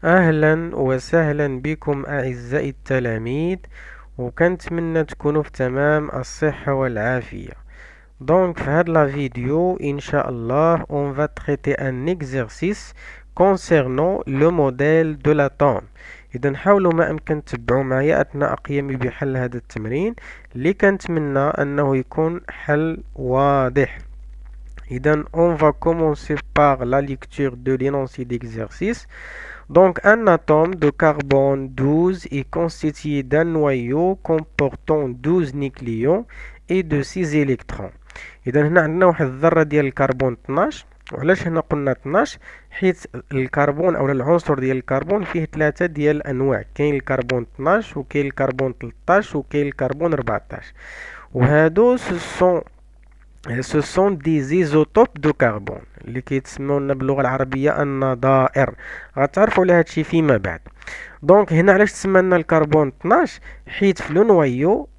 أهلا وسهلا بكم أعزائي التلاميذ، وكنتمنى تكونوا في تمام الصحة والعافية. Donc في هاد la vidéo Inch'Allah on va traiter un exercice concernant le modèle de l'atome. إذا حاولوا ما أمكن تتبعوا معي أثناء قيامي بحل هذا التمرين اللي كنتمنى أنه يكون حل واضح. إذا on va commencer par la lecture de l'énoncé d'exercice. Donc, un atome de carbone 12 est constitué d'un noyau comportant 12 nucléons et de 6 électrons. إذا هنا عندنا واحد الذرة ديال الكربون 12. وعلاش هنا قلنا 12؟ حيت الكربون أو العنصر ديال الكربون فيه ثلاثة ديال الأنواع، كاين الكربون 12 وكاين الكربون 13 وكاين الكربون 14، وهادو ce sont des isotopes de carbone اللي كيتسمونا باللغة العربية النظائر. غتعرفوا على هادشي فيما بعد. دونك هنا علاش تسمى الكربون 12؟ حيت في لو نويو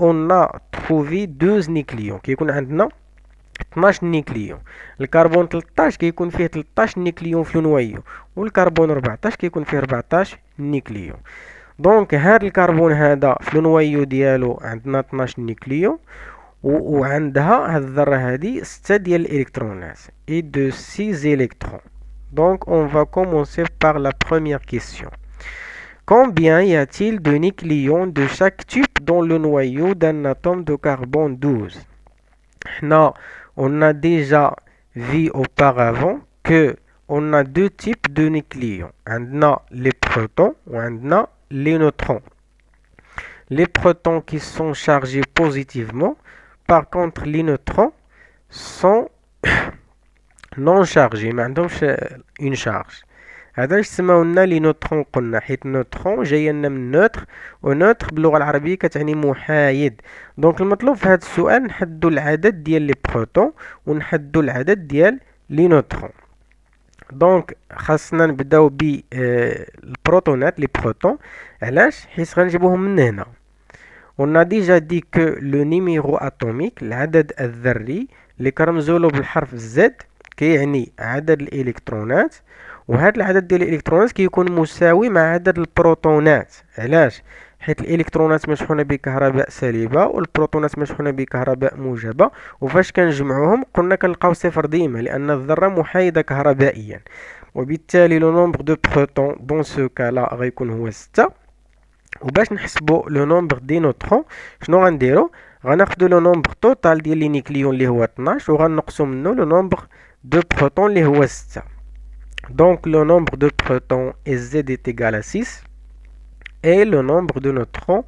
on a trouvé 12 نيكليون، كيكون عندنا 12 نيكليون. الكربون 13 كيكون فيه 13 نيكليون في لو نويو، والكربون 14 كيكون فيه 14 نيكليون. دونك هاد الكربون هذا في لو نويو ديالو عندنا 12 نيكليون، وعندها هاد الذرة هادي 6 ديال الإلكترونات et de 6 électrons. Donc on va commencer par la première question. Combien y a-t-il de nucléons de chaque type dans le noyau d'un atome de carbone 12? Là, on a déjà vu auparavant que on a deux types de nucléons. On a les protons ou on a les neutrons. Les protons qui sont chargés positivement. Par contre, les neutrons sont non chargés, ما عندهمش une charge. هذا يسمونا لي نوترون. قلنا حيت نوترون جايه لنا من نوتر، ونوتر باللغه العربيه كتعني محايد. دونك المطلوب في هذا السؤال نحددوا العدد ديال لي بروتون ونحددوا العدد ديال لي نوترون. دونك خاصنا نبداو ب البروتونات لي بروتون. علاش؟ حيت غنجيبوهم من هنا. On a déjà dit que le numéro atomique العدد الذري اللي كرمزولو بالحرف Z كيعني عدد الإلكترونات، وهذا العدد ديال الإلكترونات كيكون مساوي مع عدد البروتونات. علاش؟ حيت الإلكترونات مشحونة بكهرباء سالبة والبروتونات مشحونة بكهرباء موجبة، وفاش كنجمعوهم قلنا كنلقاو صفر ديما لأن الذرة محايدة كهربائيا، وبالتالي لو نومبر دو بروتون دون سو كالا غيكون هو 6. وباش نحسبوا لو نومبر دي نوترون شنو غنديرو؟ غناخدو لو نومبر توتال ديال لي نيكليون اللي هو 12 وغنقصو منه لو نومبر دو بروتون اللي هو 6. دونك لو نومبر دو بروتون Z est égal à 6 et le nombre de neutrons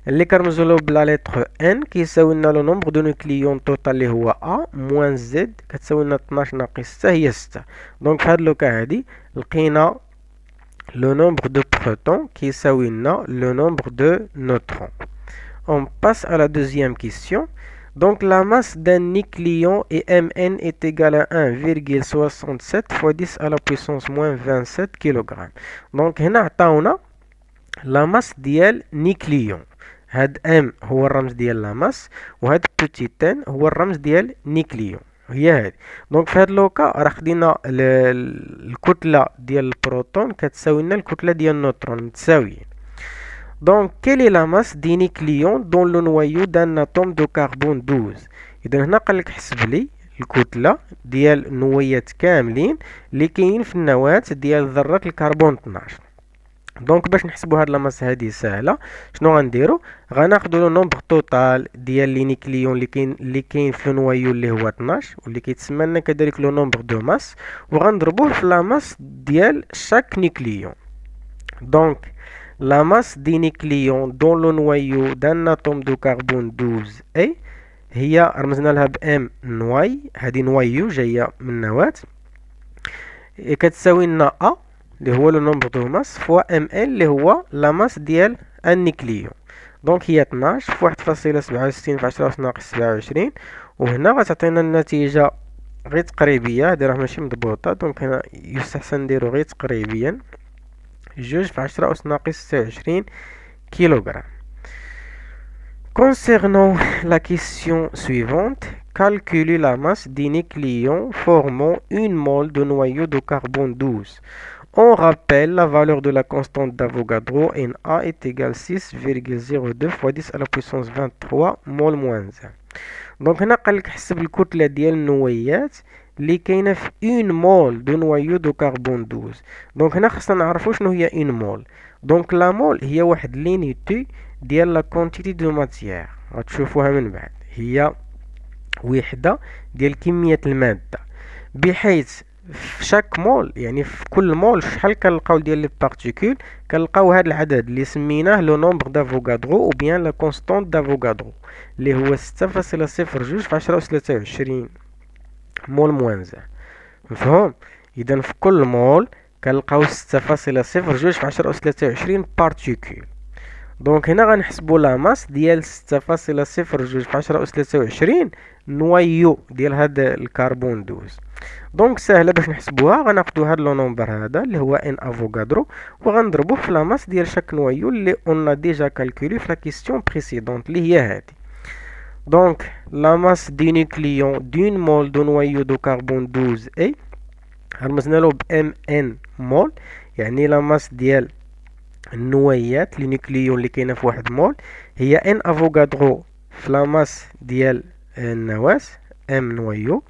اللي كرمزولو بلا لتر N كيساوي لنا لو نومبر دو نيكليون توتال اللي هو A موان Z كتساوي لنا 12 ناقص 6 هي 6. دونك في هاد لوكا هادي لقينا le nombre de protons qui est le nombre de neutrons. On passe à la deuxième question. Donc la masse d'un nucléon et Mn est égale à 1,67 fois 10 à la puissance moins 27 kg. Donc هنا عطاونا la masse ديال نيكليون. هاد M هو الرمز ديال la masse، وهاد petit n هو الرمز ديال نيكليون. هي هذه. دونك في هاد لوكا راه خدينا الكتله ديال البروتون كتساوي لنا الكتله ديال النيوترون متساويين. دونك كيل اي لا ماس دي نيكليون دون لو نويو دان اتوم دو كربون 12. اذا هنا قال لك حسب لي الكتله ديال النويات كاملين اللي كاينين في النواه ديال ذره الكربون 12. دونك باش نحسبوا هاد لاماس هادي سهله. شنو غنديرو؟ غناخدو لو نومبر توتال ديال لي نيكليون اللي كاين في نويو اللي هو 12 واللي كيتسمى لنا كذلك لو نومبر دو ماس، وغنضربوه في لاماس ديال شاك نيكليون. دونك la masse des nucléons dans le noyau d'un atome de carbone 12 اي هي رمزنا لها بام نواي، هذه نويو جايه من نواه، كتساوي لنا ا اللي هو لو نومبر دو ماس فوا ام ال اللي هو لا ماس ديال النيكليون. دونك هي 12 في 1.67 في 10 أس ناقص 27، وهنا غتعطينا النتيجة غير تقريبية، هادي راه ماشي مضبوطة. دونك هنا يستحسن نديرو غير تقريبيا 2 في 10 أس ناقص 26 كيلوغرام. Concernant la question suivante, calculer la masse des nucléons formant une mole de noyau de carbone 12. On rappelle la valeur de la constante d'Avogadro Na est égale 6,02 fois 10 à la puissance 23 mol moins 1. Donc هنا قال لك حسب الكتلة ديال النويات اللي كاينة في 1 مول دو نويو دو كربون 12. دونك هنا خصنا نعرفو شنو هي 1 مول. دونك لا مول هي واحد لينيتي ديال لا كونتيتي دو ماتيير، غتشوفوها من بعد، هي وحدة ديال كمية المادة، بحيث في شاك مول يعني في كل مول شحال كنلقاو ديال لي بارتيكول، كنلقاو هذا العدد اللي سميناه لو نومبر دافوغادرو او بيان لا كونستانت دافوغادرو اللي هو 6.02 في 10 أس 23 مول موان 1. مفهوم؟ اذا في كل مول كنلقاو 6.02 في 10 أس 23 بارتيكول. دونك هنا غنحسبوا لا ماس ديال 6.02 في 10 أس 23 نويو ديال هذا الكربون 12. دونك سهله باش نحسبوها، غناخدو هاد لو نومبر هذا اللي هو ان افوغادرو وغنضربوه في لا ماس ديال شاك نويو اللي اون ديجا كالكولي في لا كيسيون بريسيدونت اللي هي هادي. دونك لا ماس دي نيكليون دون مول دو نويو دو كربون 12 اي رمزنا له ب ام ان مول، يعني لا ماس ديال النويات لي نيكليون اللي كاينه في واحد مول هي ان افوغادرو في لا ماس ديال النواة ام نويو.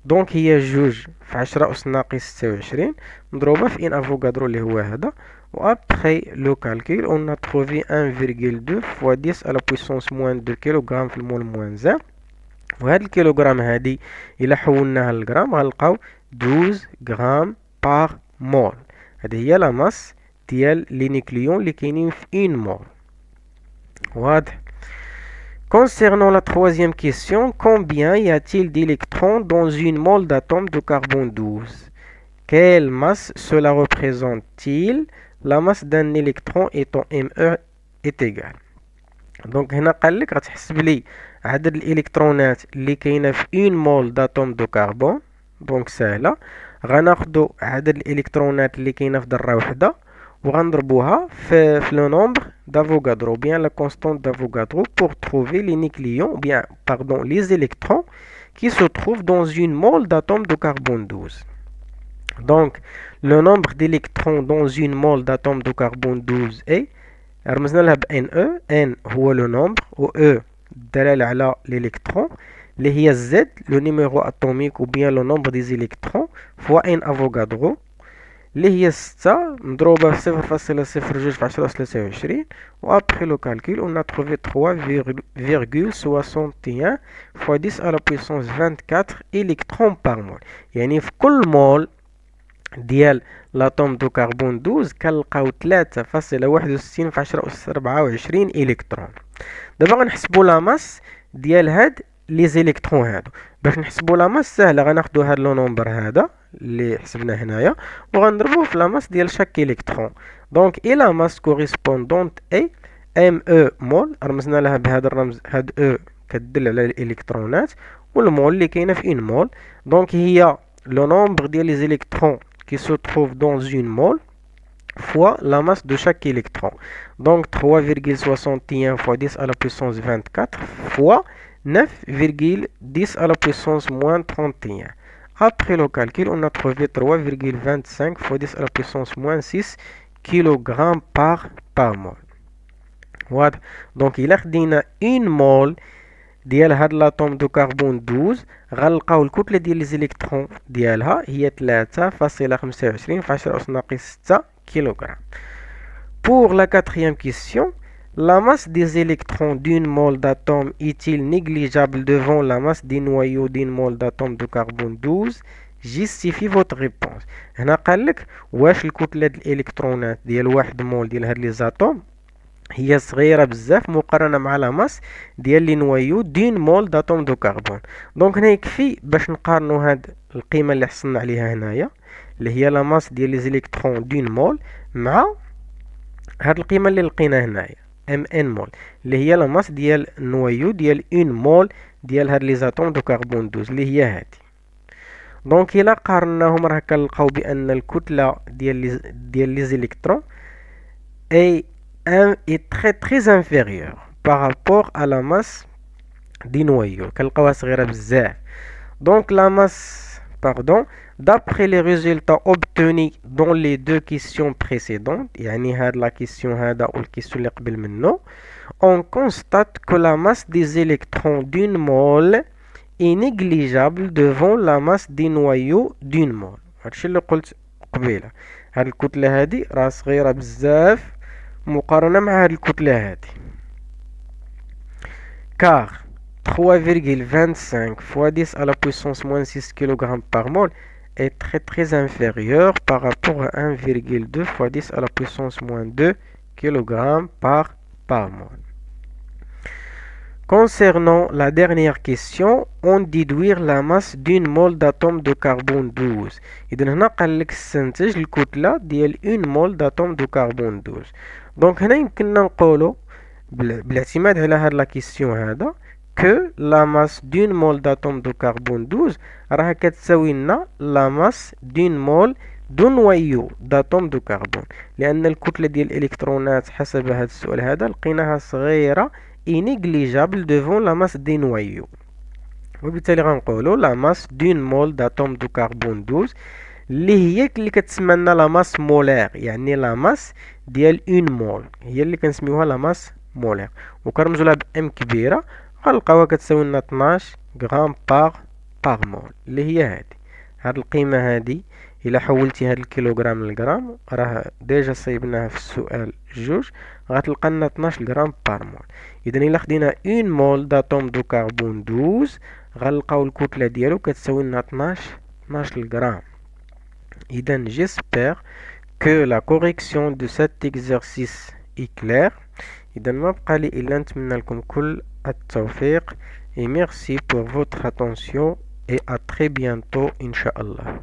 دونك هي جوج في 10 أس ناقص 26 مضروبة في ان افوغادرو اللي هو هذا، و ابخي لو كالكول اون تروفي 1,2 فوا 10 على بويسونس موان 2 كيلوغرام في المول موان 1. وهاد الكيلوغرام هادي الى حولناها للغرام غنلقاو 12 غرام بار مول. هذه هي لا ماس ديال لي نيكليون اللي كاينين في 1 مول. واضح؟ Concernant la troisième question, combien y a-t-il d'électrons dans une mole d'atome de carbone 12? Quelle masse cela représente-t-il? La masse d'un électron étant ME est égale. Donc هنا قال لك غتحسب لي عدد الالكترونات اللي كاينه في 1 مول d'atome de carbone. دونك سهله، غناخدو عدد الالكترونات اللي كاينه في ذره وحده وغنضربوها في le nombre d'Avogadro, bien la constante d'Avogadro, pour trouver les nucléons, bien, pardon, les électrons qui se trouvent dans une mole d'atome de carbone 12. Donc, le nombre d'électrons dans une mole d'atome de carbone 12 est, رمزنا لها ب NE, N هو le nombre, و E دلالة على l'électron, اللي هي Z, le numéro atomique ou bien le nombre des électrons, fois N Avogadro, اللي هي 6 مضروبة في 0.02 في 10 أس 23 و après le calcul on a trouvé 3,61 fois 10 à la puissance 24 électrons par mole. يعني في كل مول ديال لاتوم دو كربون 12 كنلقاو 3.61 في 10 أس 24 إلكترون. دابا غنحسبو لا ماس ديال هاد لي زيليكترون هادو. باش نحسبو لا ماس سهله، غناخدو هاد لو نومبر هذا اللي حسبناه هنايا وغنضربوه في لا ماس ديال شاك الكترون. دونك اي لا ماس كوريسبوندونت اي ام او مول، رمزنا لها بهذا الرمز، هاد او كتدل على الالكترونات والمول اللي كاينه في ان مول. دونك هي لو نومبر ديال لي زيليكترون qui se trouve dans une mole fois la masse de chaque électron. Donc 3,61 fois 10 à la puissance 24 fois 9,10 à la puissance moins 31. Après le calcul, on a trouvé 3,25 fois 10 à la puissance moins 6 kg par mol. Voilà. Donc il a خدينا une mole ديال هاد لاتوم دو كربون 12 غنلقاو الكتله ديال لي زيليكترون ديالها هي 3.25 في 10 أس ناقص 6 كيلوغرام. Pour la quatrième question, la masse des électrons d'une mole d'atome est-il négligeable devant la masse des noyaux d'une mole d'atome de carbone 12? Justifie votre réponse. هنا قالك واش الكتله ديال الالكترونات ديال واحد مول ديال هاد لي زاتوم هي صغيره بزاف مقارنه مع لا ماس ديال لي نويو دين مول داتوم دو كربون. دونك هنا يكفي باش نقارنوا هاد القيمه اللي حصلنا عليها هنايا اللي هي لا ماس ديال لي زيليكترون دين مول مع هاد القيمه اللي لقينا هنايا ام ان مول اللي هي لا ماس ديال النويو ديال اون مول ديال هاد لي زاتوم دو كربون 12 اللي هي هادي. دونك الا قارناهم راه كنلقاو بان الكتله ديال لي زيليكترون est très inférieur par rapport à la masse du noyau. كنلقاوها صغيرة بزاف. Donc la masse D'après les résultats obtenus dans les deux questions précédentes, يعني هاد la question هذا ou la question اللي قبل منه, on constate que la masse des électrons d'une mole est négligeable devant la masse des noyaux d'une mole. هادشي اللي قلت قبيله. هاد الكتلة هادي راه صغيرة بزاف مقارنة مع هاد الكتلة هادي. Car 3,25 fois 10 à la puissance moins 6 kg par mole est très inférieur par rapport à 1,2 fois 10 à la puissance moins 2 kg par mole. Concernant la dernière question, on déduire la masse d'une mole d'atome de carbone 12. إذن هنا قال لك استنتج الكتلة ديال une mole d'atome de carbone 12. دونك هنا يمكننا نقولوا بالاعتماد على هاد لا كيسيون هذا que la masse d'une mole d'atome de carbone 12 راها كتساوي لنا la masse d'une mole de noyau d'atome de carbone، لأن الكتلة ديال الإلكترونات حسب هذا السؤال هذا لقيناها صغيرة et négligeable devant la masse des noyaux. وبالتالي غنقولوا la masse d'une mole d'atome de carbone 12 اللي كتسمى لنا la masse molaire، يعني la masse ديال une mole هي اللي كنسميوها la masse molaire، وكنرمزوا لها بام كبيرة غنلقاوها كتساوي لنا 12 غرام باغ مول اللي هي هاد القيمة هادي. إلا حولتي هاد الكيلوغرام للغرام راه ديجا صيبناها في السؤال جوج، غتلقى لنا 12 غرام باغ مول. إذا إلا خدينا اون مول داتوم دو كربون 12 غنلقاو الكتلة ديالو كتساوي لنا 12 غرام. إذا j'espère que la correction de cet exercice est claire. إذا ما بقى لي إلا نتمنى لكم كل التوفيق et merci pour votre attention et à très bientôt إن شاء الله.